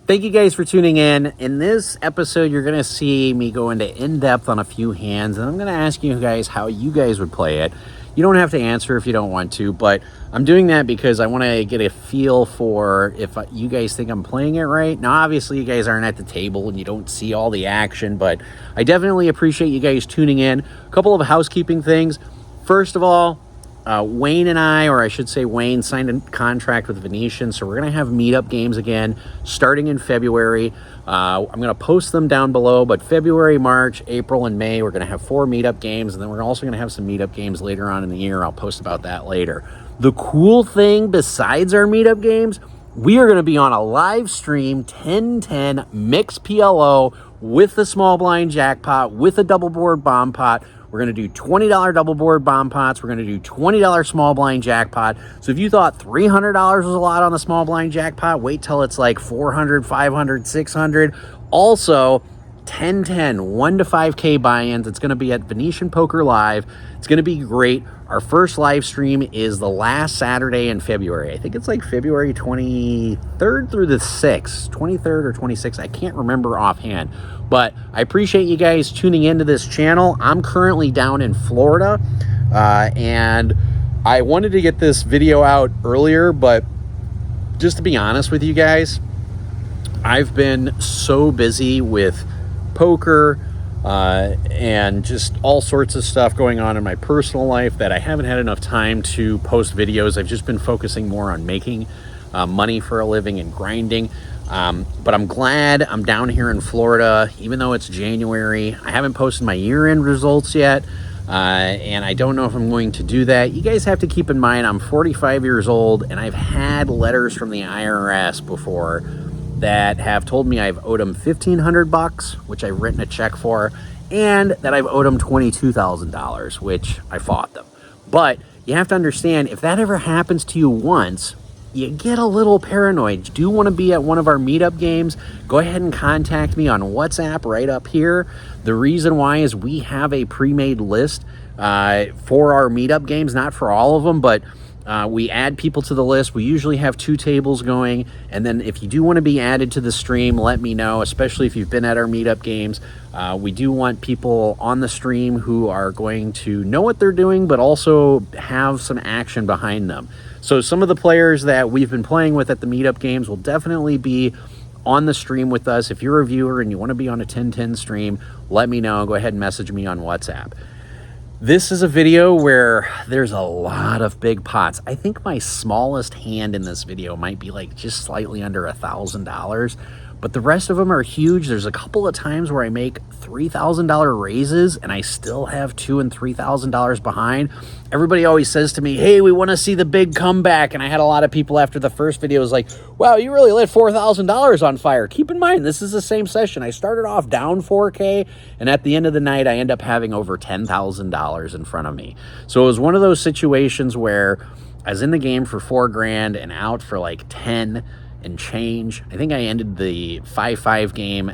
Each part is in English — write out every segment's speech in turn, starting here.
Thank you guys for tuning in. In this episode, you're going to see me go into in-depth on a few hands, and I'm going to ask you guys how you guys would play it. You don't have to answer if you don't want to, but I'm doing that because I want to get a feel for if you guys think I'm playing it right. Now, obviously, you guys aren't at the table and you don't see all the action, but I definitely appreciate you guys tuning in. A couple of housekeeping things. First of all, Wayne and I, or I should say Wayne, signed a contract with Venetian, so we're going to have meetup games again starting in February. I'm going to post them down below, but February, March, April, and May, we're going to have 4 meetup games, and then we're also going to have some meetup games later on in the year. I'll post about that later. The cool thing besides our meetup games, we are going to be on a live stream 10-10 mixed PLO with the small blind jackpot, with a double board bomb pot. We're going to do $20 double board bomb pots. We're going to do $20 small blind jackpot. So if you thought $300 was a lot on the small blind jackpot, wait till it's like $400, $500, $600. Also, 10-10, 1 to 5K buy-ins. It's going to be at Venetian Poker Live. It's going to be great. Our first live stream is the last Saturday in February. I think it's like February 23rd through the 6th, 23rd or 26th. I can't remember offhand. But I appreciate you guys tuning into this channel. I'm currently down in Florida, and I wanted to get this video out earlier, but just to be honest with you guys, I've been so busy with poker and just all sorts of stuff going on in my personal life that I haven't had enough time to post videos. I've just been focusing more on making money for a living and grinding. But I'm glad I'm down here in Florida, even though it's January. I haven't posted my year-end results yet, and I don't know if I'm going to do that. You guys have to keep in mind I'm 45 years old, and I've had letters from the IRS before that have told me I've owed them $1,500, which I've written a check for, and that I've owed them $22,000, which I fought them. But you have to understand, if that ever happens to you once, you get a little paranoid. You do want to be at one of our meetup games? Go ahead and contact me on WhatsApp right up here. The reason why is we have a pre-made list for our meetup games, not for all of them, but we add people to the list. We usually have 2 tables going, and then if you do want to be added to the stream, let me know, especially if you've been at our meetup games. We do want people on the stream who are going to know what they're doing, but also have some action behind them. So some of the players that we've been playing with at the meetup games will definitely be on the stream with us. If you're a viewer and you want to be on a 10-10 stream, let me know. Go ahead and message me on WhatsApp. This is a video where there's a lot of big pots. I think my smallest hand in this video might be like just slightly under $1,000, but the rest of them are huge. There's a couple of times where I make $3,000 raises and I still have $2,000 and $3,000 behind. Everybody always says to me, hey, we want to see the big comeback. And I had a lot of people after the first video was like, wow, you really lit $4,000 on fire. Keep in mind, this is the same session. I started off down 4K, and at the end of the night, I end up having over $10,000 in front of me. So it was one of those situations where I was in the game for $4,000 and out for like 10 and change. I think I ended the 5-5 game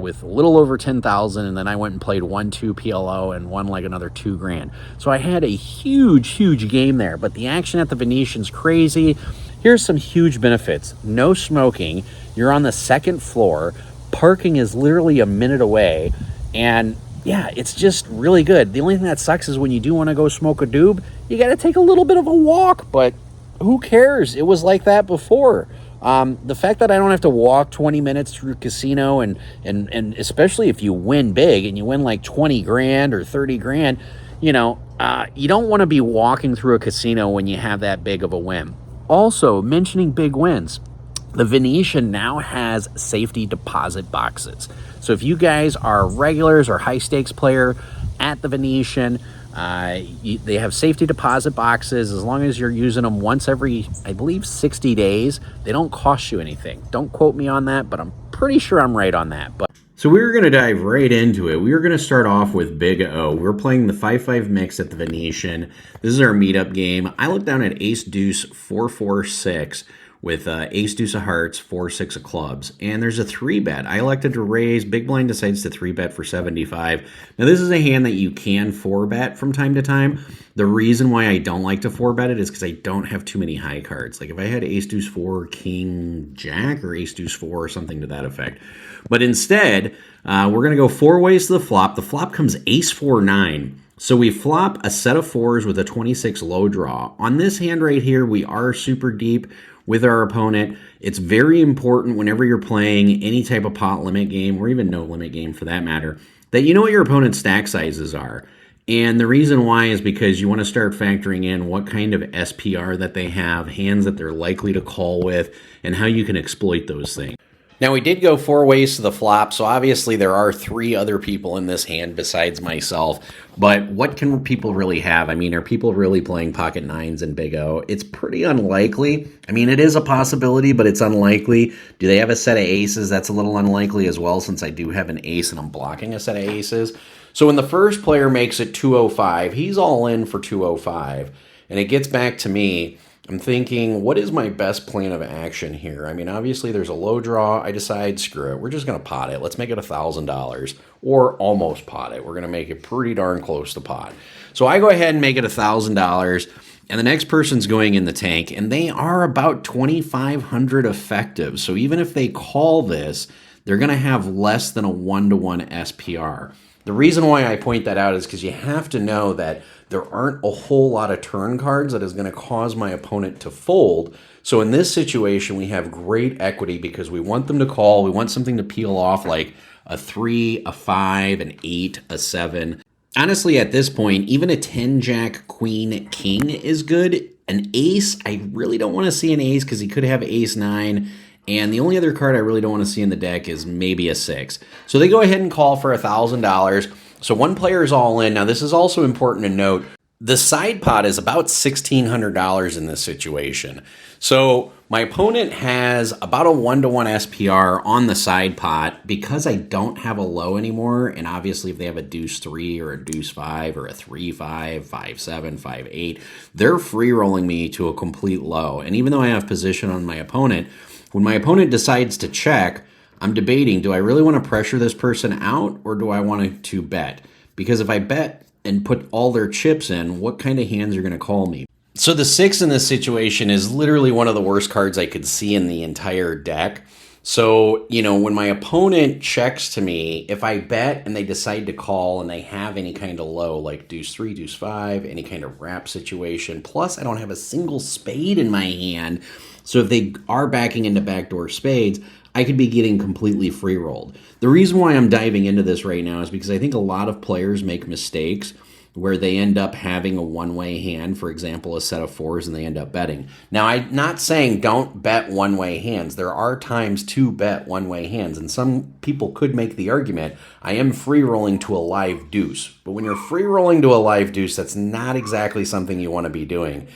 with a little over 10,000, and then I went and played 1-2 PLO and won like another $2,000. So I had a huge game there, but the action at the Venetian's crazy. Here's some huge benefits. No smoking. You're on the 2nd floor. Parking is literally a minute away, and yeah, it's just really good. The only thing that sucks is when you do want to go smoke a doob, you got to take a little bit of a walk, but who cares? It was like that before. The fact that I don't have to walk 20 minutes through casino and especially if you win big and you win like 20 grand or 30 grand, you know, you don't want to be walking through a casino when you have that big of a win. Also, mentioning big wins, the Venetian now has safety deposit boxes. So if you guys are regulars or high stakes player at the Venetian, they have safety deposit boxes. As long as you're using them once every, I believe, 60 days, they don't cost you anything. Don't quote me on that, but I'm pretty sure I'm right on that. So we're going to dive right into it. We were going to start off with Big O. We're playing the 5-5 mix at the Venetian. This is our meetup game. I look down at Ace Deuce 4-4-6. with ace deuce of hearts, 4-6 of clubs, and there's a 3-bet. I elected to raise. Big blind decides to 3-bet for 75. Now this is a hand that you can 4-bet from time to time. The reason why I don't like to 4-bet it is because I don't have too many high cards. Like if I had ace deuce 4, king jack, or ace deuce 4, or something to that effect. But instead, we're going to go 4 ways to the flop. The flop comes ace 4 9. So we flop a set of 4s with a 26 low draw. On this hand right here, we are super deep with our opponent. It's very important whenever you're playing any type of pot limit game, or even no limit game for that matter, that you know what your opponent's stack sizes are. And the reason why is because you want to start factoring in what kind of SPR that they have, hands that they're likely to call with, and how you can exploit those things. Now, we did go 4 ways to the flop, so obviously there are 3 other people in this hand besides myself. But what can people really have? I mean, are people really playing pocket 9s and big O? It's pretty unlikely. I mean, it is a possibility, but it's unlikely. Do they have a set of aces? That's a little unlikely as well, since I do have an ace and I'm blocking a set of aces. So when the first player makes it 205, he's all in for 205. And it gets back to me. I'm thinking, what is my best plan of action here? I mean, obviously there's a low draw. I decide, screw it. We're just going to pot it. Let's make it $1,000 or almost pot it. We're going to make it pretty darn close to pot. So I go ahead and make it $1,000, and the next person's going in the tank, and they are about 2,500 effective. So even if they call this, they're going to have less than a 1-to-1 SPR. The reason why I point that out is because you have to know that there aren't a whole lot of turn cards that is going to cause my opponent to fold. So in this situation, we have great equity because we want them to call. We want something to peel off like a 3, a 5, an 8, a 7. Honestly, at this point, even a 10, jack, queen, king is good. An ace, I really don't want to see an ace because he could have ace 9. And the only other card I really don't want to see in the deck is maybe a 6. So they go ahead and call for $1,000. So one player is all in. Now, this is also important to note. The side pot is about $1,600 in this situation. So my opponent has about a 1-to-1 SPR on the side pot because I don't have a low anymore. And obviously, if they have a deuce 3 or a deuce 5 or a 3-5, 5-7, 5-8, they're free rolling me to a complete low. And even though I have position on my opponent, when my opponent decides to check, I'm debating, do I really want to pressure this person out or do I want to bet? Because if I bet and put all their chips in, what kind of hands are going to call me? So the 6 in this situation is literally one of the worst cards I could see in the entire deck. So, you know, when my opponent checks to me, if I bet and they decide to call and they have any kind of low, like deuce 3, deuce 5, any kind of wrap situation, plus I don't have a single spade in my hand. So if they are backing into backdoor spades, I could be getting completely free rolled. The reason why I'm diving into this right now is because I think a lot of players make mistakes where they end up having a one-way hand, for example, a set of 4s, and they end up betting. Now, I'm not saying don't bet one-way hands. There are times to bet one-way hands, and some people could make the argument, I am free-rolling to a live deuce. But when you're free-rolling to a live deuce, that's not exactly something you want to be doing.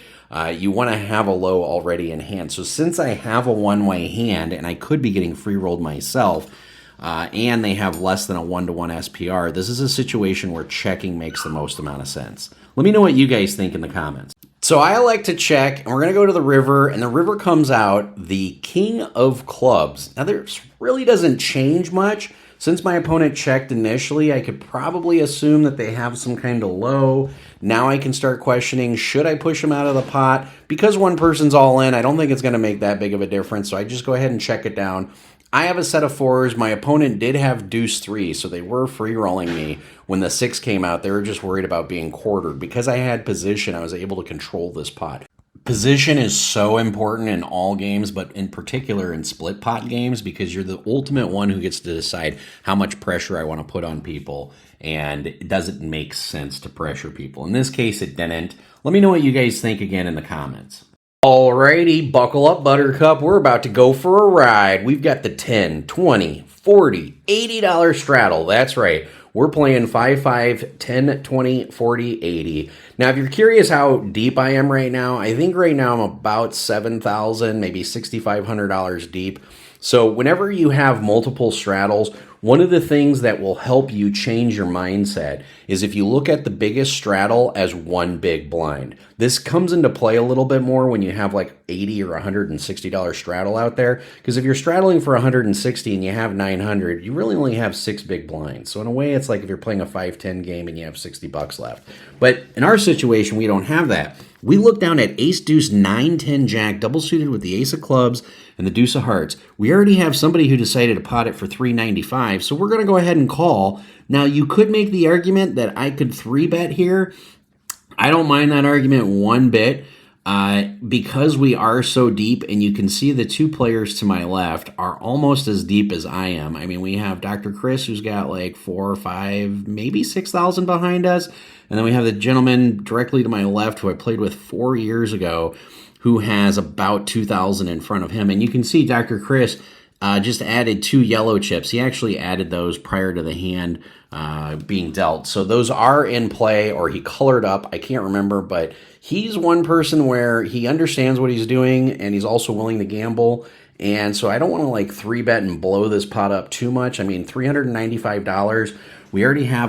You want to have a low already in hand. So since I have a one-way hand, and I could be getting free-rolled myself, and they have less than a 1-to-1 SPR, this is a situation where checking makes the most amount of sense. Let me know what you guys think in the comments. So I like to check, and we're going to go to the river, and the river comes out the king of clubs. Now, this really doesn't change much. Since my opponent checked initially, I could probably assume that they have some kind of low. Now I can start questioning, should I push them out of the pot? Because one person's all in, I don't think it's going to make that big of a difference, so I just go ahead and check it down. I have a set of 4s. My opponent did have deuce 3, so they were free-rolling me. When the 6 came out, they were just worried about being quartered. Because I had position, I was able to control this pot. Position is so important in all games, but in particular in split pot games, because you're the ultimate one who gets to decide how much pressure I want to put on people, and it doesn't make sense to pressure people. In this case, it didn't. Let me know what you guys think again in the comments. Alrighty, buckle up, Buttercup. We're about to go for a ride. We've got the $10, $20, $40, $80 straddle. That's right. We're playing 5, 5, 10, 20, 40, 80. Now, if you're curious how deep I am right now, I think right now I'm about $7,000, maybe $6,500 deep. So whenever you have multiple straddles, One of the things that will help you change your mindset is if you look at the biggest straddle as one big blind. This comes into play a little bit more when you have like $80 or $160 straddle out there, because if you're straddling for 160 and you have 900, you really only have 6 big blinds. So in a way, it's like if you're playing a 5-10 game and you have $60 left. But in our situation, we don't have that. We look down at ace, deuce, 9, 10, jack, double suited with the ace of clubs and the deuce of hearts. We already have somebody who decided to pot it for $395, so we're going to go ahead and call. Now, you could make the argument that I could 3-bet here. I don't mind that argument one bit. Because we are so deep, and you can see the 2 players to my left are almost as deep as I am. I mean, we have Dr. Chris, who's got like 4 or 5, maybe 6,000 behind us. And then we have the gentleman directly to my left who I played with 4 years ago, who has about 2,000 in front of him. And you can see Dr. Chris just added 2 yellow chips. He actually added those prior to the hand being dealt. So those are in play, or he colored up. I can't remember, but he's one person where he understands what he's doing, and he's also willing to gamble. And so I don't want to like 3-bet and blow this pot up too much. I mean, $395.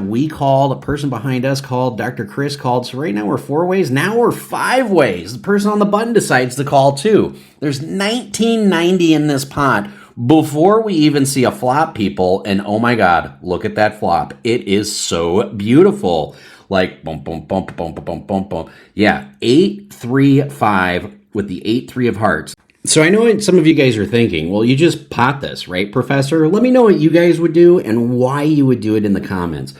We called, a person behind us called, Dr. Chris called. So right now we're 4 ways. Now we're 5 ways. The person on the button decides to call too. There's $19.90 in this pot before we even see a flop, people. And oh my God, look at that flop. It is so beautiful. Like bump, bump, bump, bump, bump, bump, bump. Yeah, 8, 3, 5 with the 8, 3 of hearts. So I know what some of you guys are thinking, well, you just pot this, right, Professor? Let me know what you guys would do and why you would do it in the comments.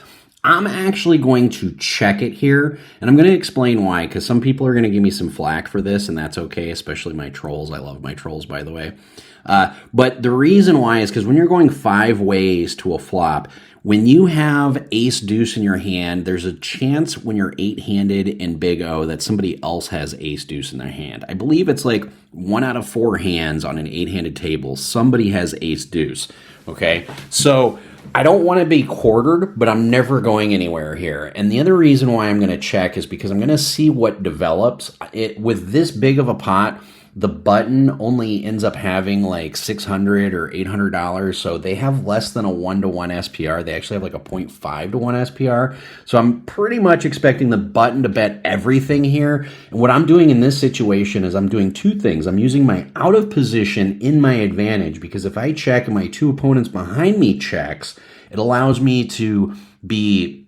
I'm actually going to check it here, and I'm going to explain why, because some people are going to give me some flack for this, and that's okay, especially my trolls. I love my trolls, by the way. But the reason why is because when you're going 5 ways to a flop, when you have ace deuce in your hand, there's a chance when you're 8-handed in Big O that somebody else has ace deuce in their hand. I believe it's like 1 out of 4 hands on an 8-handed table. Somebody has ace deuce. Okay, so I don't want to be quartered, but I'm never going anywhere here. And the other reason why I'm going to check is because I'm going to see what develops. With this big of a pot, the button only ends up having like $600 or $800, so they have less than a 1-to-1 SPR. They actually have like a 0.5-to-1 SPR. So I'm pretty much expecting the button to bet everything here. And what I'm doing in this situation is I'm doing 2 things. I'm using my out of position in my advantage, because if I check and my 2 opponents behind me checks, it allows me to be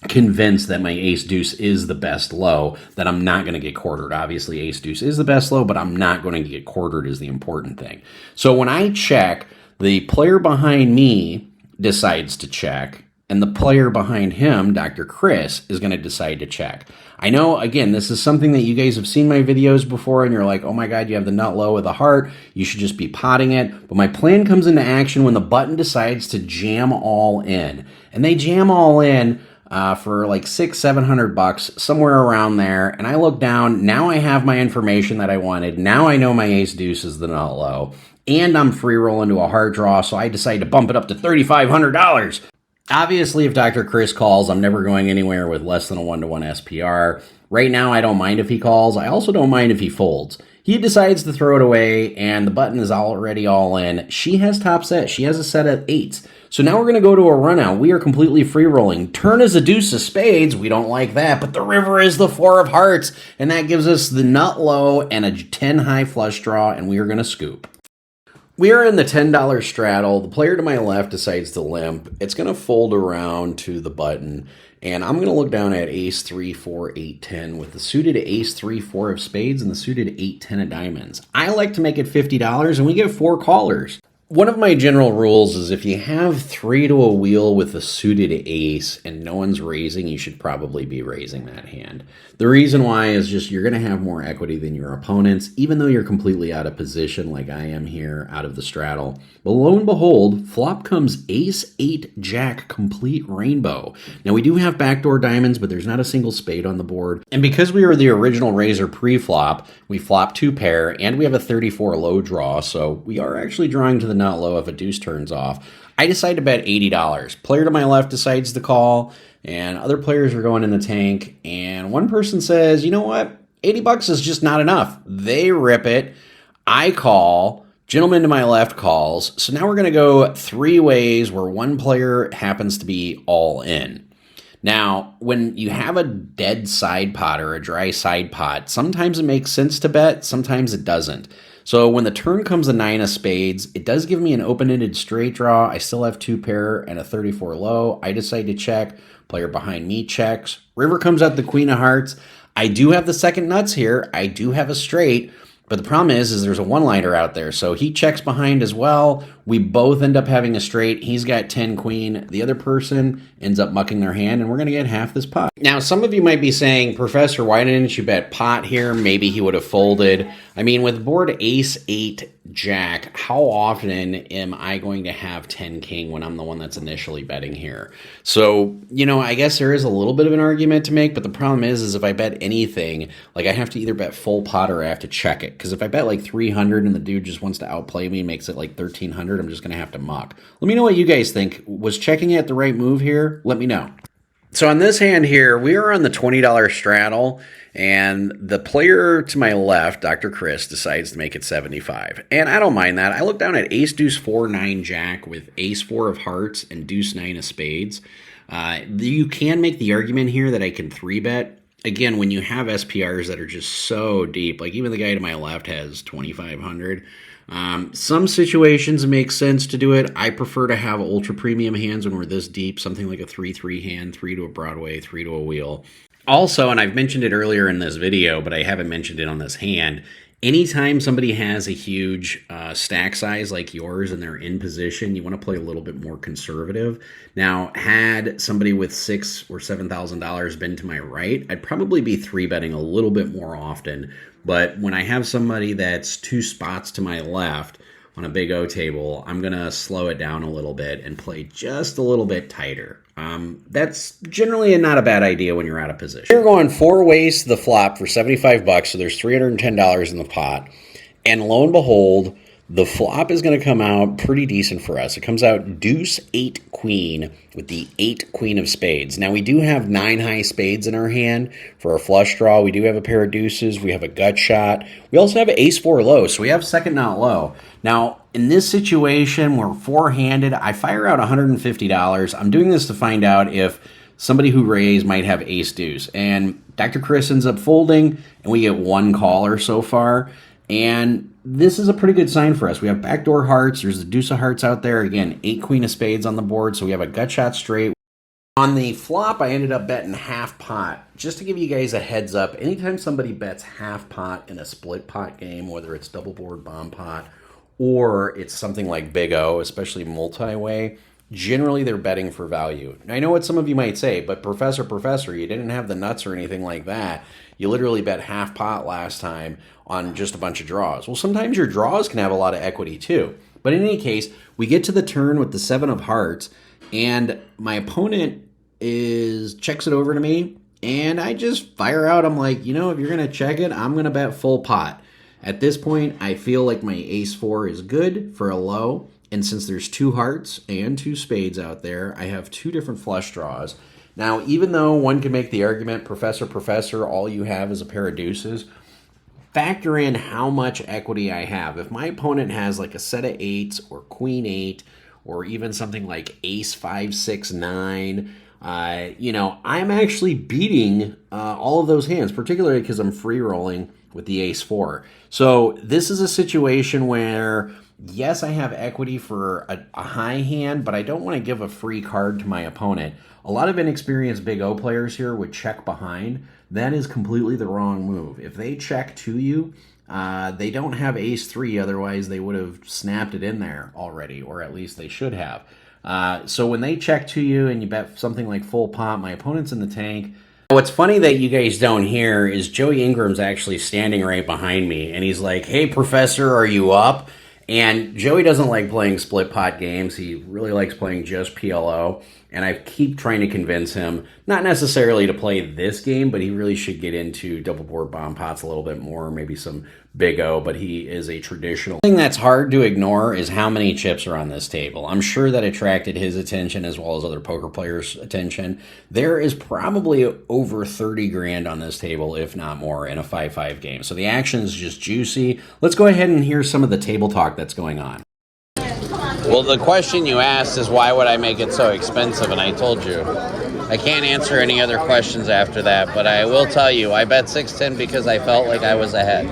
convinced that my ace deuce is the best low, that I'm not going to get quartered. Obviously, ace deuce is the best low, but I'm not going to get quartered is the important thing. So when I check, the player behind me decides to check, and the player behind him, Dr. Chris, is going to decide to check. I know, again, this is something that you guys have seen my videos before, and you're like, oh my God, you have the nut low with the heart. You should just be potting it. But my plan comes into action when the button decides to jam all in. And they jam all in for like $600-700, somewhere around there. And I look down, now I have my information that I wanted. Now I know my ace deuce is the nut low, and I'm free rolling to a hard draw. So I decide to bump it up to $3,500. Obviously, if Dr. Chris calls, I'm never going anywhere with less than a 1-to-1 SPR. Right now, I don't mind if he calls. I also don't mind if he folds. He decides to throw it away, and the button is already all in. She has top set. She has a set of 8s. So now we're going to go to a run out. We are completely free rolling. Turn is a deuce of spades. We don't like that. But the river is the 4 of hearts. And that gives us the nut low and a 10 high flush draw. And we are going to scoop. We are in the $10 straddle. The player to my left decides to limp. It's going to fold around to the button. And I'm going to look down at ace 3, 4, 8, 10 with the suited ace 3, 4 of spades and the suited 8, 10 of diamonds. I like to make it $50 and we get 4 callers. One of my general rules is if you have 3 to a wheel with a suited ace and no one's raising, you should probably be raising that hand. The reason why is just you're going to have more equity than your opponents, even though you're completely out of position like I am here out of the straddle. But lo and behold, flop comes ace 8 jack complete rainbow. Now we do have backdoor diamonds, but there's not a single spade on the board. And because we were the original raiser pre-flop, we flop 2 pair and we have a 34 low draw, so we are actually drawing to the nut low if a deuce turns off. I decide to bet $80. Player to my left decides to call, and other players are going in the tank, and one person says, you know what, $80 is just not enough. They rip it. I call, Gentleman to my left calls. So now we're going to go 3 ways where one player happens to be all in. Now, when you have a dead side pot or a dry side pot, sometimes it makes sense to bet, sometimes it doesn't. So when the turn comes a 9 of spades, it does give me an open-ended straight draw. I still have 2 pair and a 34 low. I decide to check. Player behind me checks. River comes out the queen of hearts. I do have the second nuts here. I do have a straight. But the problem is there's a one-liner out there. So he checks behind as well. We both end up having a straight. He's got 10 queen. The other person ends up mucking their hand, and we're going to get half this pot. Now, some of you might be saying, Professor, why didn't you bet pot here? Maybe he would have folded. I mean, with board ace, 8, jack, how often am I going to have 10 king when I'm the one that's initially betting here? So, I guess there is a little bit of an argument to make, but the problem is if I bet anything, like I have to either bet full pot or I have to check it. Because if I bet like 300 and the dude just wants to outplay me, makes it like 1300, I'm just going to have to muck. Let me know what you guys think. Was checking it the right move here? Let me know. So on this hand here, we are on the $20 straddle, and the player to my left, Dr. Chris, decides to make it 75. And I don't mind that. I look down at ace, deuce, 4, 9, jack with ace, 4 of hearts and deuce, 9 of spades. You can make the argument here that I can 3-bet. Again, when you have SPRs that are just so deep, like even the guy to my left has 2,500. Some situations it makes sense to do it. I prefer to have ultra premium hands when we're this deep, something like a 3-3 hand, 3 to a Broadway, 3 to a wheel. Also, and I've mentioned it earlier in this video, but I haven't mentioned it on this hand, anytime somebody has a huge stack size like yours and they're in position, you want to play a little bit more conservative. Now, had somebody with $6,000 or $7,000 been to my right, I'd probably be 3-betting a little bit more often. But when I have somebody that's 2 spots to my left on a big O table, I'm going to slow it down a little bit and play just a little bit tighter. That's generally not a bad idea when you're out of position. We're going 4 ways to the flop for $75, so there's $310 in the pot. And lo and behold, the flop is going to come out pretty decent for us. It comes out deuce, 8, queen with the 8, queen of spades. Now, we do have 9 high spades in our hand for our flush draw. We do have a pair of deuces. We have a gut shot. We also have ace, 4 low, so we have second not low. Now, in this situation, we're 4-handed. I fire out $150. I'm doing this to find out if somebody who raised might have ace deuce. And Dr. Chris ends up folding, and we get 1 caller so far. And this is a pretty good sign for us. We have backdoor hearts. There's a deuce of hearts out there. Again, 8, queen of spades on the board, so we have a gut shot straight. On the flop, I ended up betting half pot. Just to give you guys a heads up, anytime somebody bets half pot in a split pot game, whether it's double board, bomb pot, or it's something like Big O, especially multi-way, generally they're betting for value. Now, I know what some of you might say, but Professor, you didn't have the nuts or anything like that. You literally bet half pot last time on just a bunch of draws. Well, sometimes your draws can have a lot of equity too. But in any case, we get to the turn with the 7 of hearts, and my opponent checks it over to me, and I just fire out. I'm like, if you're going to check it, I'm going to bet full pot. At this point, I feel like my ace 4 is good for a low, and since there's 2 hearts and 2 spades out there, I have 2 different flush draws. Now, even though one can make the argument, Professor, all you have is a pair of deuces, factor in how much equity I have. If my opponent has like a set of 8s or queen 8 or even something like ace 5, 6, 9, I'm actually beating all of those hands, particularly because I'm free rolling with the ace 4. So this is a situation where, yes, I have equity for a high hand, but I don't want to give a free card to my opponent. A lot of inexperienced Big O players here would check behind. That is completely the wrong move. If they check to you, they don't have ace 3, otherwise they would have snapped it in there already, or at least they should have. So when they check to you and you bet something like full pot, my opponent's in the tank. What's funny that you guys don't hear is Joey Ingram's actually standing right behind me, and he's like, "Hey, Professor, are you up?" And Joey doesn't like playing split pot games. He really likes playing just PLO, and I keep trying to convince him, not necessarily to play this game, but he really should get into double board bomb pots a little bit more, maybe some Big O, but he is a traditional. The thing that's hard to ignore is how many chips are on this table. I'm sure that attracted his attention as well as other poker players' attention. There is probably over 30 grand on this table, if not more, in a 5-5 game. So the action is just juicy. Let's go ahead and hear some of the table talk that's going on. Well, the question you asked is why would I make it so expensive, and I told you. I can't answer any other questions after that, but I will tell you, I bet 610 because I felt like I was ahead.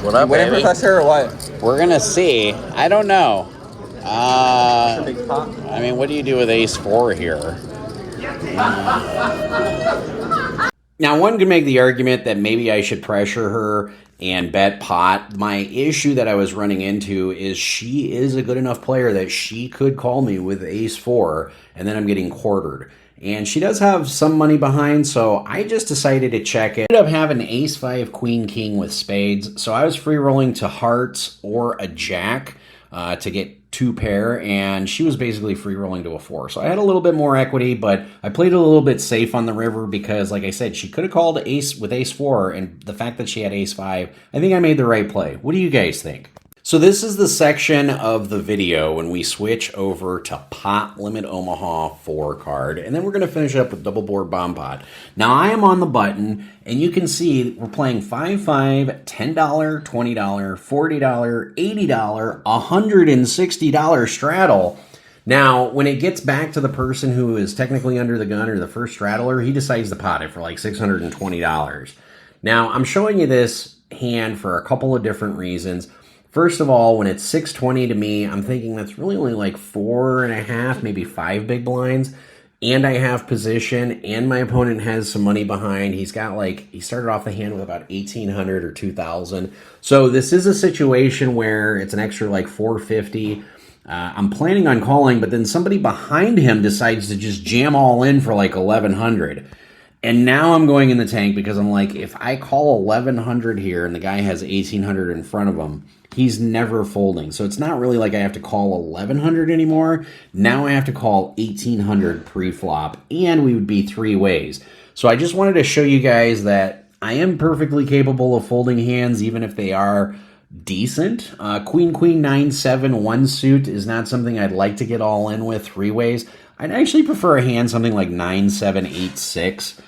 What up, baby? Professor, or what? We're gonna see. I don't know. I mean, what do you do with ace 4 here? Now, one could make the argument that maybe I should pressure her and bet pot. My issue that I was running into is she is a good enough player that she could call me with ace 4, and then I'm getting quartered. And she does have some money behind, so I just decided to check it. I ended up having ace 5, queen, king with spades, so I was free rolling to hearts or a jack to get 2 pair, and she was basically free rolling to a 4. So I had a little bit more equity, but I played it a little bit safe on the river because, like I said, she could have called ace with ace 4, and the fact that she had ace 5, I think I made the right play. What do you guys think? So this is the section of the video when we switch over to Pot Limit Omaha 4 card, and then we're going to finish up with Double Board Bomb Pot. Now I am on the button, and you can see we're playing $5, $10, $20, $40, $80, $160 straddle. Now, when it gets back to the person who is technically under the gun or the first straddler, he decides to pot it for like $620. Now, I'm showing you this hand for a couple of different reasons. First of all, when it's 620 to me, I'm thinking that's really only like 4.5, maybe 5 big blinds. And I have position, and my opponent has some money behind. He started off the hand with about 1,800 or 2,000. So this is a situation where it's an extra like 450. I'm planning on calling, but then somebody behind him decides to just jam all in for like 1,100. And now I'm going in the tank because I'm like, if I call 1,100 here and the guy has 1,800 in front of him, he's never folding. So it's not really like I have to call 1,100 anymore. Now I have to call 1,800 pre-flop, and we would be 3 ways. So I just wanted to show you guys that I am perfectly capable of folding hands, even if they are decent. Queen, 9-7, 1 suit is not something I'd like to get all in with 3 ways. I'd actually prefer a hand something like 9-7, 8-6.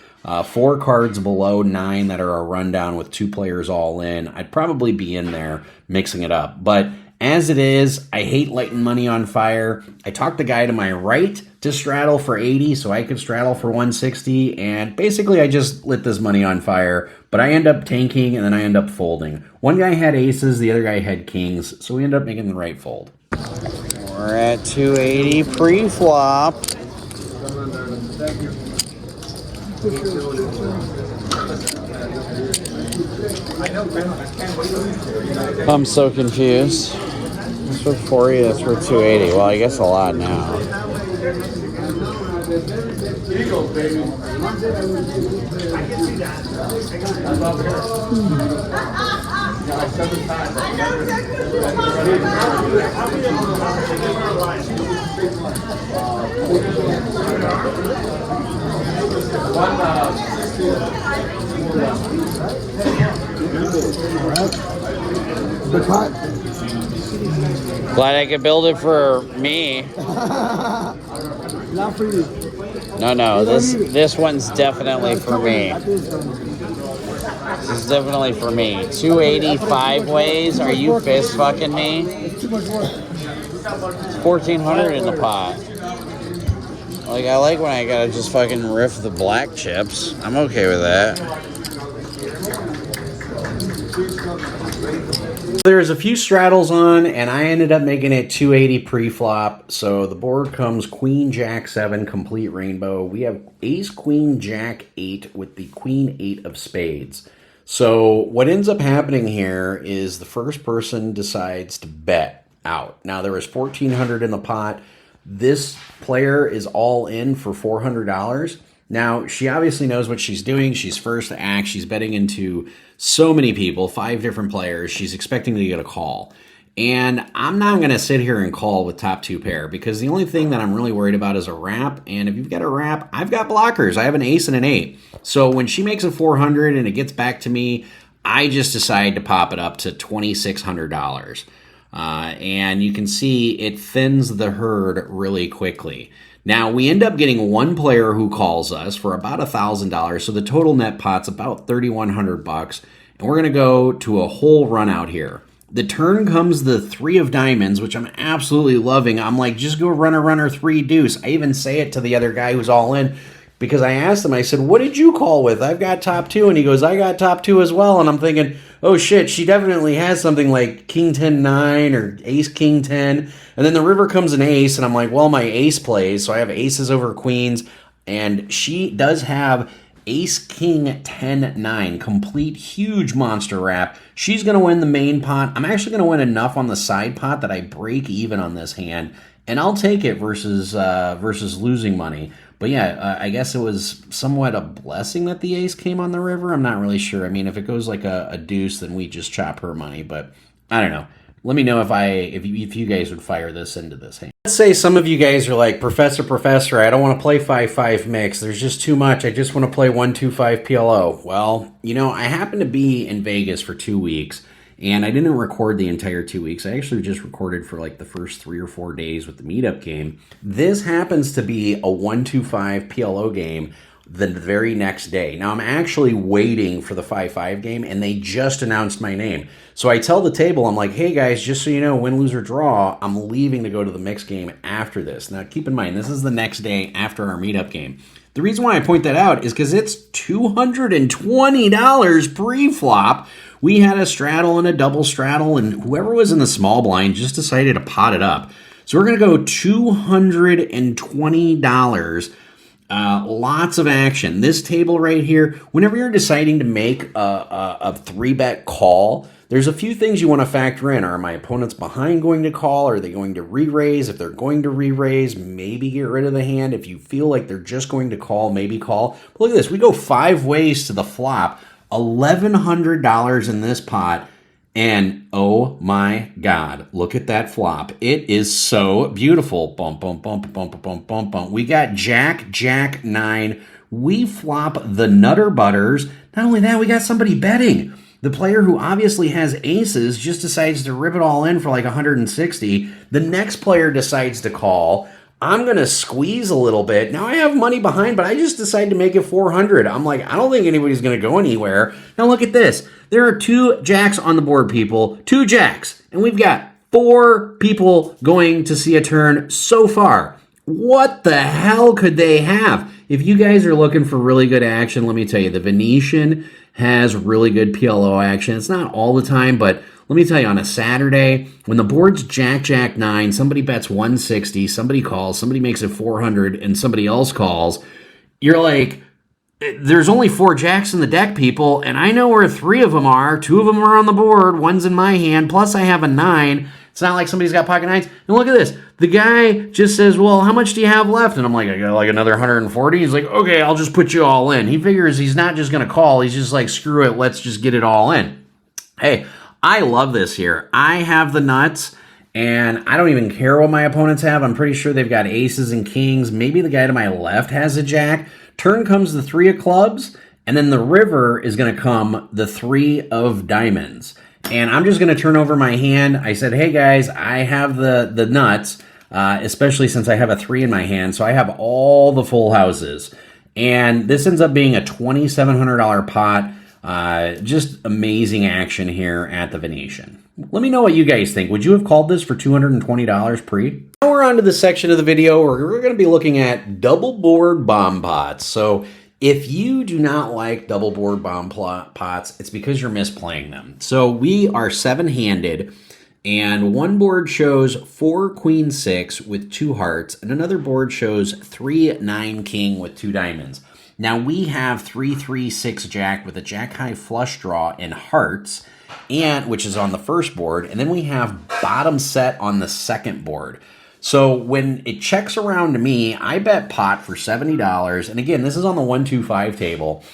4 cards below 9 that are a rundown with 2 players all in. I'd probably be in there mixing it up. But as it is, I hate lighting money on fire. I talked the guy to my right to straddle for 80 so I could straddle for 160. And basically I just lit this money on fire. But I end up tanking and then I end up folding. One guy had aces, the other guy had kings. So we end up making the right fold. We're at 280 pre-flop. I'm so confused. That's worth 40, that's worth 280. Well, I guess a lot now. Glad I could build it for me. Not for you. No, this one's definitely for me. This is definitely for me. 285 ways? Are you fist fucking me? It's too much work. It's 1,400 in the pot. Like, I like when I gotta just fucking riff the black chips. I'm okay with that. There's a few straddles on, and I ended up making it 280 pre-flop. So the board comes Queen, Jack 7, complete rainbow. We have Ace, Queen, Jack 8 with the Queen 8 of spades. So what ends up happening here is the first person decides to bet out. Now there was 1,400 in the pot. This player is all in for $400. Now, she obviously knows what she's doing. She's first to act. She's betting into so many people, 5 different players. She's expecting to get a call. And I'm not going to sit here and call with top 2 pair because the only thing that I'm really worried about is a wrap. And if you've got a wrap, I've got blockers. I have an ace and an 8. So when she makes a 400 and it gets back to me, I just decide to pop it up to $2,600. And you can see it thins the herd really quickly. Now, we end up getting one player who calls us for about $1,000, so the total net pot's about $3,100, and we're going to go to a whole run out here. The turn comes the 3 of diamonds, which I'm absolutely loving. I'm like, just go runner 3 deuce. I even say it to the other guy who's all in, because I asked him, I said, what did you call with? I've got top 2, and he goes, I got top 2 as well, and I'm thinking, oh shit, she definitely has something like king 10 9 or ace king 10, and then the river comes an ace, and I'm like, well, my ace plays, so I have aces over queens, and she does have ace king 10 9, complete huge monster wrap. She's going to win the main pot. I'm actually going to win enough on the side pot that I break even on this hand, and I'll take it versus losing money. But yeah, I guess it was somewhat a blessing that the ace came on the river. I'm not really sure. I mean, if it goes like a deuce, then we just chop her money. But I don't know. Let me know if you guys would fire this into this hand. Let's say some of you guys are like, Professor, I don't want to play 5-5 mix. There's just too much. I just want to play 1-2-5 PLO. Well, I happen to be in Vegas for 2 weeks. And I didn't record the entire 2 weeks. I actually just recorded for like the first 3 or 4 days with the meetup game. This happens to be a 1-2-5 PLO game the very next day. Now I'm actually waiting for the 5-5 game, and they just announced my name. So I tell the table, I'm like, hey guys, just so you know, win, lose, or draw, I'm leaving to go to the mixed game after this. Now keep in mind, this is the next day after our meetup game. The reason why I point that out is because it's $220 pre-flop. We had a straddle and a double straddle, and whoever was in the small blind just decided to pot it up. So we're going to go $220. Lots of action. This table right here, whenever you're deciding to make a 3-bet call, there's a few things you want to factor in. Are my opponents behind going to call? Are they going to re-raise? If they're going to re-raise, maybe get rid of the hand. If you feel like they're just going to call, maybe call. But look at this. We go 5 ways to the flop. $1,100 in this pot. And oh my God, look at that flop. It is so beautiful. Bump, bump, bump, bump, bump, bump, bump. We got Jack 9. We flop the Nutter Butters. Not only that, we got somebody betting. The player who obviously has aces just decides to rip it all in for like 160. The next player decides to call. I'm going to squeeze a little bit. Now I have money behind, but I just decided to make it 400. I'm like, I don't think anybody's going to go anywhere. Now look at this. There are 2 jacks on the board, people. 2 jacks. And we've got 4 people going to see a turn so far. What the hell could they have? If you guys are looking for really good action, let me tell you, the Venetian has really good PLO action. It's not all the time, but let me tell you, on a Saturday, when the board's Jack 9, somebody bets 160, somebody calls, somebody makes it 400, and somebody else calls, you're like, there's only 4 jacks in the deck, people, and I know where 3 of them are. 2 of them are on the board, 1's in my hand, plus I have a 9. It's not like somebody's got pocket 9s. And look at this. The guy just says, well, how much do you have left? And I'm like, I got like another 140. He's like, okay, I'll just put you all in. He figures he's not just going to call. He's just like, screw it, let's just get it all in. Hey, I love this here. I have the nuts, and I don't even care what my opponents have. I'm pretty sure they've got aces and kings. Maybe the guy to my left has a jack. Turn comes the 3 of clubs, and then the river is going to come the 3 of diamonds. And I'm just going to turn over my hand. I said, hey guys, I have the nuts, especially since I have a 3 in my hand. So I have all the full houses. And this ends up being a $2,700 pot. Just amazing action here at the Venetian. Let me know what you guys think. Would you have called this for $220 pre? Now we're on to the section of the video where we're going to be looking at double board bomb pots. So if you do not like double board bomb pots, it's because you're misplaying them. So we are 7-handed, and one board shows 4 queen 6 with 2 hearts, and another board shows 3 9 king with 2 diamonds. Now we have 3 6 jack with a jack high flush draw and hearts, and which is on the first board, and then we have bottom set on the second board. So when it checks around to me, I bet pot for $70. And again, this is on the 125 table.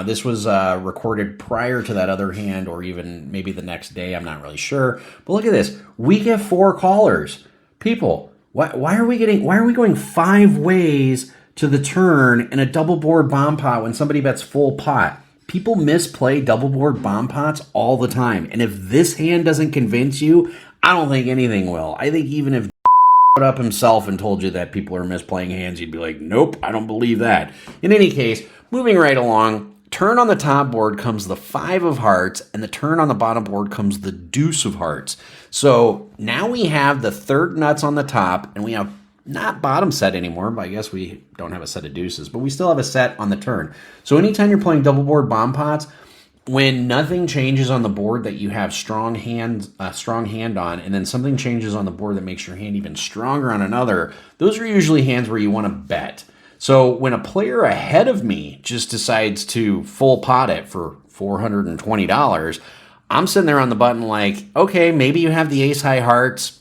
This was recorded prior to that other hand, or even maybe the next day. I'm not really sure. But look at this. We get 4 callers. People, why are we going 5 ways to the turn in a double board bomb pot when somebody bets full pot? People misplay double board bomb pots all the time. And if this hand doesn't convince you, I don't think anything will. I think even if up himself and told you that people are misplaying hands, you'd be like, nope, I don't believe that. In any case, moving right along, turn on the top board comes the 5 of hearts, and the turn on the bottom board comes the deuce of hearts. So now we have the third nuts on the top, and we have not bottom set anymore, but I guess we don't have a set of deuces, but we still have a set on the turn. So anytime you're playing double board bomb pots, when nothing changes on the board that you have strong hand on, and then something changes on the board that makes your hand even stronger on another, those are usually hands where you want to bet. So when a player ahead of me just decides to full pot it for $420, I'm sitting there on the button like, okay, maybe you have the ace high hearts,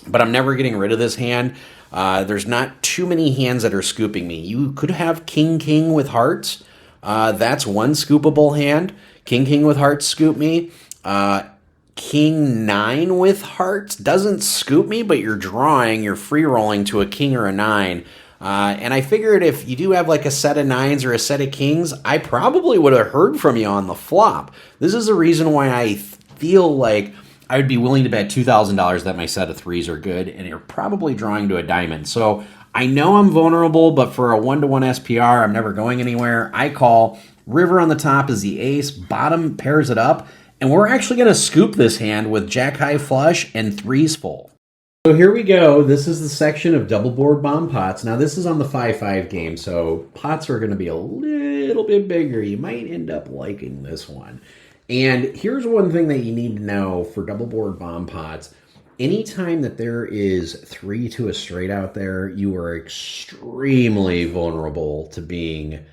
but I'm never getting rid of this hand. There's not too many hands that are scooping me. You could have king with hearts. That's one scoopable hand. King with hearts scoop me. King 9 with hearts doesn't scoop me, but you're free rolling to a king or a 9. And I figured if you do have like a set of 9s or a set of kings, I probably would have heard from you on the flop. This is the reason why I feel like I would be willing to bet $2,000 that my set of 3s are good, and you're probably drawing to a diamond. So I know I'm vulnerable, but for a 1-to-1 SPR, I'm never going anywhere. I call. River on the top is the ace. Bottom pairs it up. And we're actually going to scoop this hand with jack high flush and 3s full. So here we go. This is the section of double board bomb pots. Now this is on the 5-5 game, so pots are going to be a little bit bigger. You might end up liking this one. And here's one thing that you need to know for double board bomb pots. Anytime that there is 3 to a straight out there, you are extremely vulnerable to being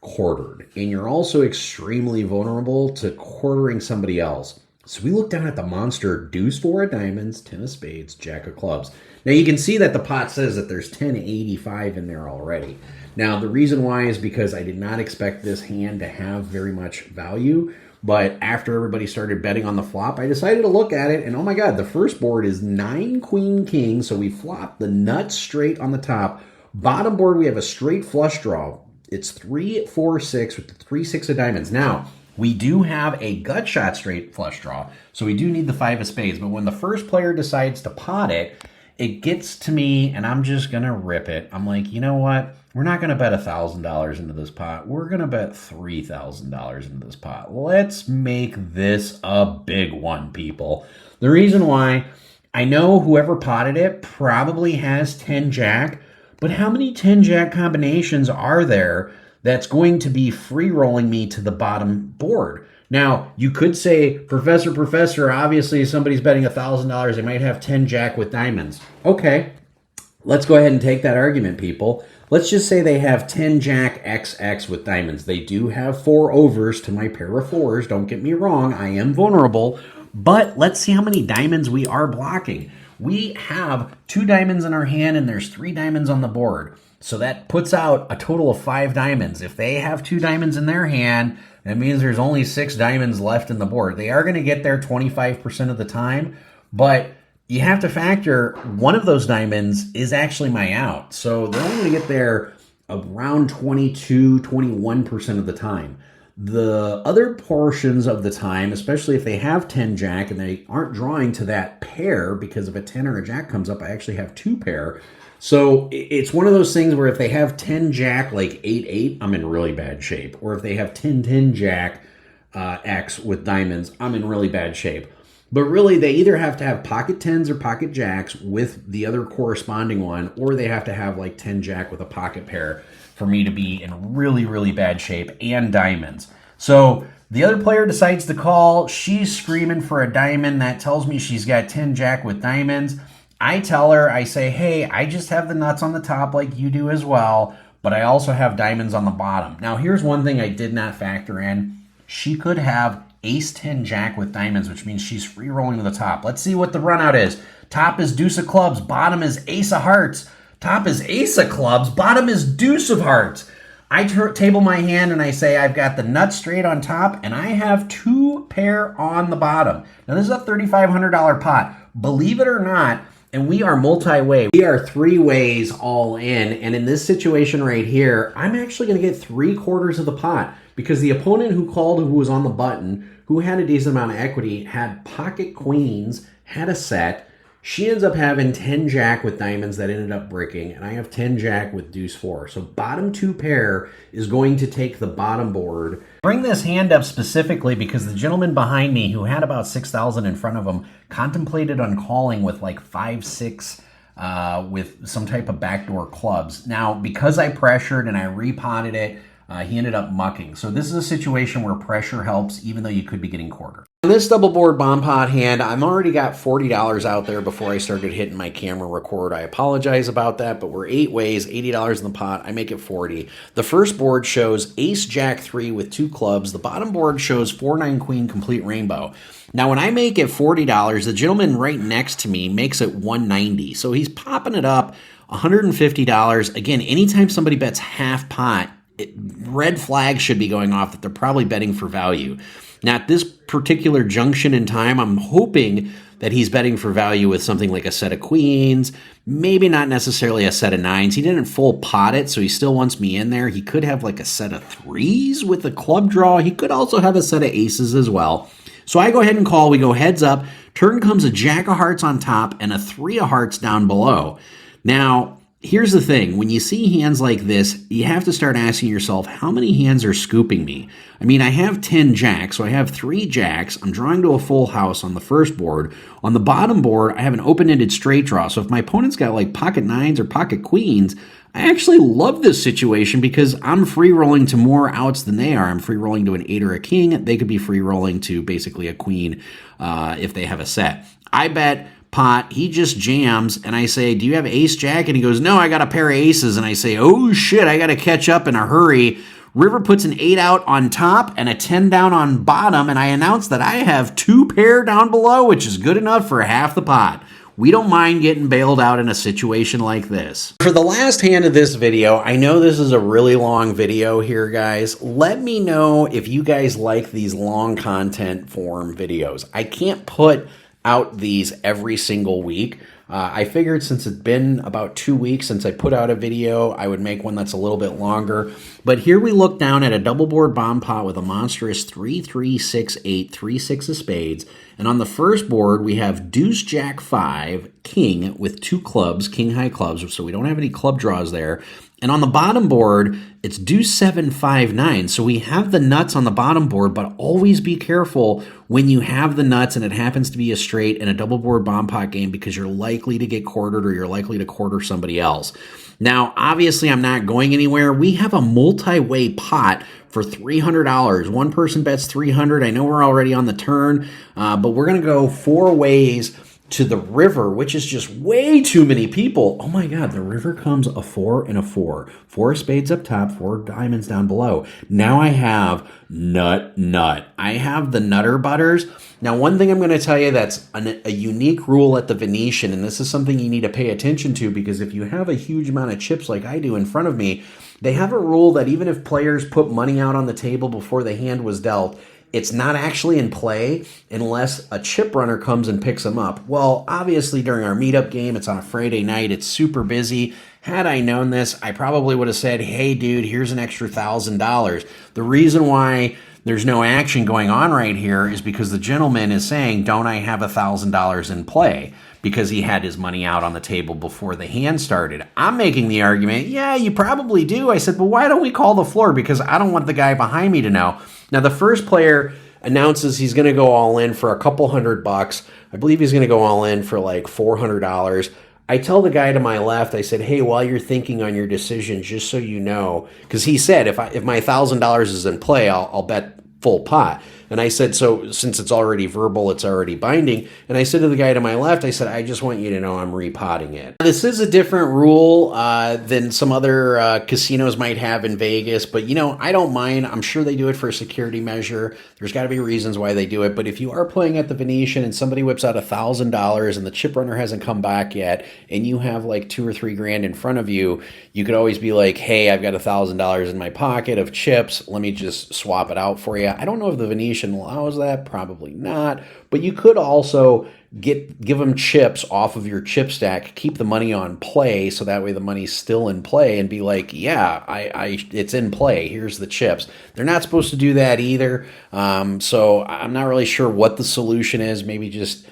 quartered. And you're also extremely vulnerable to quartering somebody else. So we look down at the monster deuce 4 of diamonds, 10 of spades, jack of clubs. Now you can see that the pot says that there's 1085 in there already. Now the reason why is because I did not expect this hand to have very much value. But after everybody started betting on the flop, I decided to look at it, and oh my god, the first board is 9 queen king, so we flop the nuts straight on the top. Bottom board, we have a straight flush draw. It's 3-4-6 with the 3-6 of diamonds. Now, we do have a gut shot straight flush draw, so we do need the 5 of spades. But when the first player decides to pot it, it gets to me, and I'm just going to rip it. I'm like, you know what? We're not going to bet $1,000 into this pot. We're going to bet $3,000 into this pot. Let's make this a big one, people. The reason why, I know whoever potted it probably has 10 jack, but how many 10 jack combinations are there that's going to be free rolling me to the bottom board? Now, you could say, Professor, obviously somebody's betting $1,000. They might have 10 jack with diamonds. Okay, let's go ahead and take that argument, people. Let's just say they have 10 jack XX with diamonds. They do have 4 overs to my pair of 4s. Don't get me wrong, I am vulnerable. But let's see how many diamonds we are blocking. We have 2 diamonds in our hand and there's 3 diamonds on the board. So that puts out a total of 5 diamonds. If they have 2 diamonds in their hand, that means there's only 6 diamonds left in the board. They are going to get there 25% of the time, but you have to factor one of those diamonds is actually my out. So they're only going to get there around 22, 21% of the time. The other portions of the time, especially if they have 10 jack and they aren't drawing to that pair, because if a 10 or a jack comes up, I actually have 2 pair. So it's one of those things where if they have 10 jack, like 8-8, I'm in really bad shape. Or if they have 10-10 jack X with diamonds, I'm in really bad shape. But really, they either have to have pocket 10s or pocket jacks with the other corresponding one, or they have to have like 10 jack with a pocket pair for me to be in really, really bad shape, and diamonds. So the other player decides to call. She's screaming for a diamond. That tells me she's got 10 jack with diamonds. I tell her, I say, hey, I just have the nuts on the top like you do as well, but I also have diamonds on the bottom. Now, here's one thing I did not factor in. She could have ace 10 jack with diamonds, which means she's free rolling to the top. Let's see what the run out is. Top is deuce of clubs, bottom is ace of hearts. Top is ace of clubs, bottom is deuce of hearts. I table my hand and I say I've got the nut straight on top and I have 2 pair on the bottom. Now this is a $3,500 pot. Believe it or not, and we are multi-way. We are 3 ways all in. And in this situation right here, I'm actually going to get 3/4 of the pot because the opponent who called, who was on the button, who had a decent amount of equity, had pocket queens, had a set. She ends up having 10 jack with diamonds that ended up bricking, and I have 10 jack with deuce 4. So bottom 2 pair is going to take the bottom board. Bring this hand up specifically because the gentleman behind me, who had about 6,000 in front of him, contemplated on calling with like 5-6 with some type of backdoor clubs. Now, because I pressured and I repotted it, he ended up mucking. So this is a situation where pressure helps, even though you could be getting quarter. On this double board bomb pot hand, I've already got $40 out there before I started hitting my camera record. I apologize about that, but we're 8 ways, $80 in the pot. I make it 40. The first board shows ace jack 3 with 2 clubs. The bottom board shows 4-9 queen complete rainbow. Now, when I make it $40, the gentleman right next to me makes it $190. So he's popping it up $150. Again, anytime somebody bets half pot, red flags should be going off that they're probably betting for value. Now, at this particular junction in time, I'm hoping that he's betting for value with something like a set of queens, maybe not necessarily a set of 9s. He didn't full pot it, so he still wants me in there. He could have like a set of 3s with a club draw. He could also have a set of aces as well. So I go ahead and call. We go heads up. Turn comes a jack of hearts on top and a 3 of hearts down below. Now, here's the thing. When you see hands like this, you have to start asking yourself, how many hands are scooping me? I mean, I have 10 jacks, so I have 3 jacks. I'm drawing to a full house on the first board. On the bottom board, I have an open-ended straight draw. So if my opponent's got like pocket 9s or pocket queens, I actually love this situation because I'm free rolling to more outs than they are. I'm free rolling to an 8 or a king. They could be free rolling to basically a queen if they have a set. I bet pot, he just jams, and I say, do you have ace jack? And he goes, no, I got a pair of aces. And I say, oh shit, I got to catch up in a hurry. River puts an 8 out on top and a 10 down on bottom, and I announce that I have 2 pair down below, which is good enough for half the pot. We don't mind getting bailed out in a situation like this. For the last hand of this video, I know this is a really long video here, guys. Let me know if you guys like these long content form videos. I can't put out these every single week. I figured since it's been about 2 weeks since I put out a video, I would make one that's a little bit longer. But here we look down at a double board bomb pot with a monstrous 3-3-6-8, 3-6 of spades. And on the first board, we have deuce jack 5, king with 2 clubs, king high clubs, so we don't have any club draws there. And on the bottom board, it's deuce 7, 5, 9. So we have the nuts on the bottom board, but always be careful when you have the nuts and it happens to be a straight in a double board bomb pot game because you're likely to get quartered or you're likely to quarter somebody else. Now, obviously, I'm not going anywhere. We have a multi-way pot for $300. One person bets $300. I know we're already on the turn, but we're going to go 4 ways to the river, which is just way too many people. Oh my God, the river comes a 4 and a 4. 4 spades up top, 4 diamonds down below. Now I have nut. I have the nutter butters. Now, one thing I'm going to tell you that's a unique rule at the Venetian, and this is something you need to pay attention to because if you have a huge amount of chips like I do in front of me, they have a rule that even if players put money out on the table before the hand was dealt, it's not actually in play unless a chip runner comes and picks them up. Well, obviously during our meetup game, it's on a Friday night, it's super busy. Had I known this, I probably would have said, hey dude, here's an extra $1,000. The reason why there's no action going on right here is because the gentleman is saying, don't I have $1,000 in play? Because he had his money out on the table before the hand started. I'm making the argument, yeah, you probably do. I said, but why don't we call the floor? Because I don't want the guy behind me to know. Now, the first player announces he's going to go all in for a couple $100. I believe he's going to go all in for like $400. I tell the guy to my left, I said, hey, while you're thinking on your decision, just so you know, because he said, if my $1,000 is in play, I'll bet full pot. And I said, so since it's already verbal, it's already binding. And I said to the guy to my left, I said, I just want you to know I'm repotting it. This is a different rule than some other casinos might have in Vegas, but you know, I don't mind. I'm sure they do it for a security measure. There's got to be reasons why they do it. But if you are playing at the Venetian and somebody whips out $1,000 and the chip runner hasn't come back yet, and you have like $2 or $3 grand in front of you, you could always be like, hey, I've got $1,000 in my pocket of chips. Let me just swap it out for you. I don't know if the Venetian allows that, probably not, but you could also give them chips off of your chip stack, keep the money on play, so that way the money's still in play, and be like, yeah, it's in play, here's the chips. They're not supposed to do that either, so I'm not really sure what the solution is. Maybe just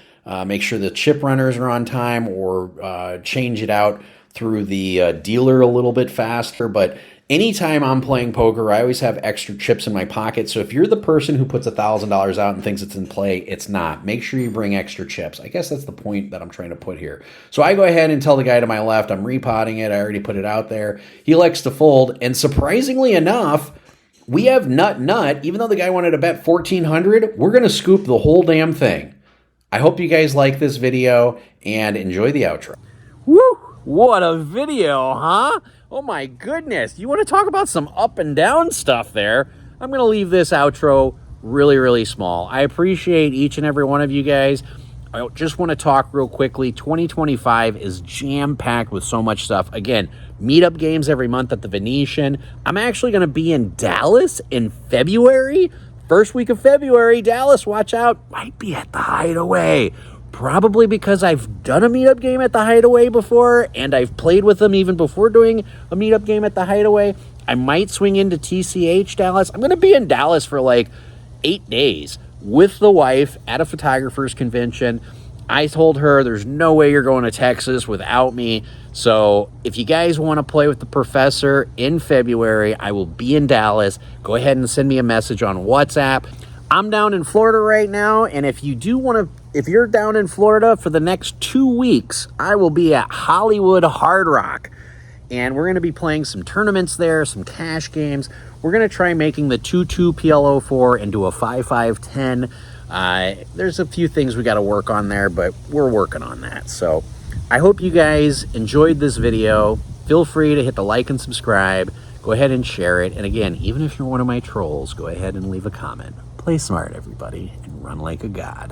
make sure the chip runners are on time, or change it out through the dealer a little bit faster. But anytime I'm playing poker, I always have extra chips in my pocket. So if you're the person who puts $1,000 out and thinks it's in play, it's not. Make sure you bring extra chips. I guess that's the point that I'm trying to put here. So I go ahead and tell the guy to my left, I'm repotting it. I already put it out there. He likes to fold. And surprisingly enough, we have nut. Even though the guy wanted to bet 1,400, we're going to scoop the whole damn thing. I hope you guys like this video and enjoy the outro. Woo! What a video, huh? Oh my goodness. You want to talk about some up and down stuff there? I'm going to leave this outro really, really small. I appreciate each and every one of you guys. I just want to talk real quickly. 2025 is jam-packed with so much stuff. Again, meetup games every month at the Venetian. I'm actually going to be in Dallas in February. First week of February, Dallas, watch out. Might be at the Hideaway. Probably because I've done a meetup game at the Hideaway before, and I've played with them even before doing a meetup game at the Hideaway. I might swing into TCH Dallas. I'm going to be in Dallas for like 8 days with the wife at a photographer's convention. I told her there's no way you're going to Texas without me. So if you guys want to play with the professor in February, I will be in Dallas. Go ahead and send me a message on WhatsApp. I'm down in Florida right now, and if you're down in Florida for the next 2 weeks, I will be at Hollywood Hard Rock, and we're going to be playing some tournaments there, some cash games. We're going to try making the 2-2 PLO4 into a 5-5-10. There's a few things we got to work on there, but we're working on that. So I hope you guys enjoyed this video. Feel free to hit the like and subscribe. Go ahead and share it. And again, even if you're one of my trolls, go ahead and leave a comment. Play smart, everybody, and run like a god.